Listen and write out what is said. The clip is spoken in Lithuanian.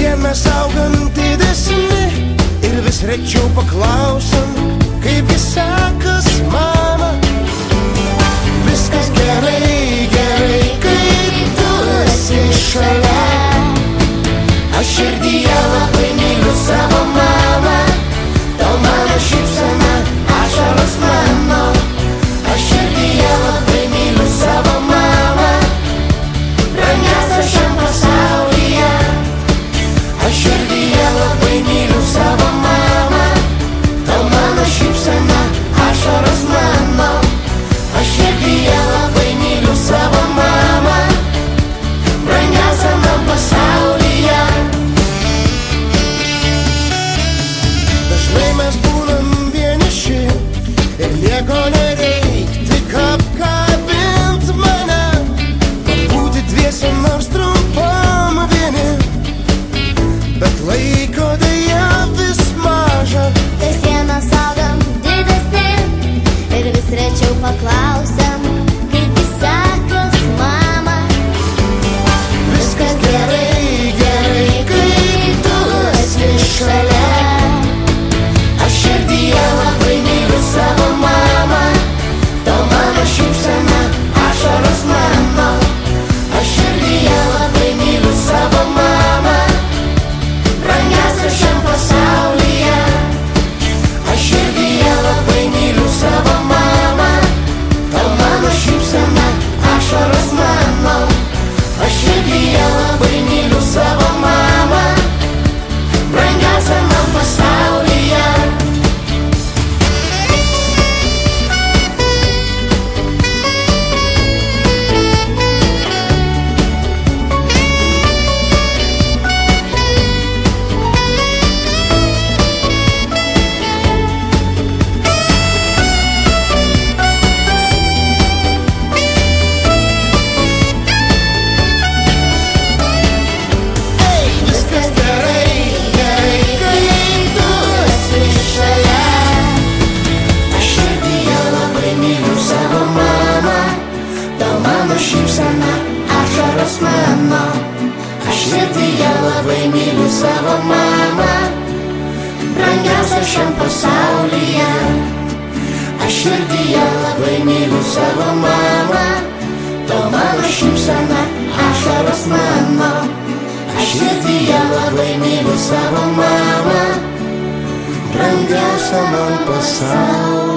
Kasdien mes augam didesni ir vis rečiau paklausam, kaipgi sekas, mama. Viskas gerai, gerai, kai tu esi šalia. Aš širdyje labai myliu savo mamą. Tau mano šypsena, ašaros mano. Aš širdyje labai myliu savo mamą, brangiausia šiam pasaulyje. Aš širdyje labai myliu savo mamą. Tau mano šypsena, ašaros mano. Aš širdyje labai myliu savo mamą, brangiausia man pasaulyje. Dažnai mes būnam vieniši ir nieko nereik, tik apkabint mane. Būti dviese nors trumpam vieni, bet laiko deja vis maža. Kasdien mes augam didesni ir vis rečiau paklausam, kaipgi sekas, mama. Viskas gerai, gerai, kai tu esi šalia. Aš širdyje labai myliu savo mamą. Tau mano šypsena, ašaros mano. Aš širdyje labai myliu savo mamą, brangiausia šiam pasaulyje. Aš širdyje labai myliu savo mamą. Tau mano šypsena, ašaros mano. Aš širdyje labai myliu savo mamą, brangiausia man pasaulyje. Viskas gerai, gerai, kai tu esi šalia. Aš širdyje labai myliu savo mamą. Tau mano šypsena, ašaros mano. Aš širdyje labai myliu savo mamą, brangiausia šiam pasaulyje. Aš širdyje labai myliu savo mamą. Tau mano šypsena, ašaros mano. Aš širdyje labai myliu savo mamą, brangiausia man pasaulyje.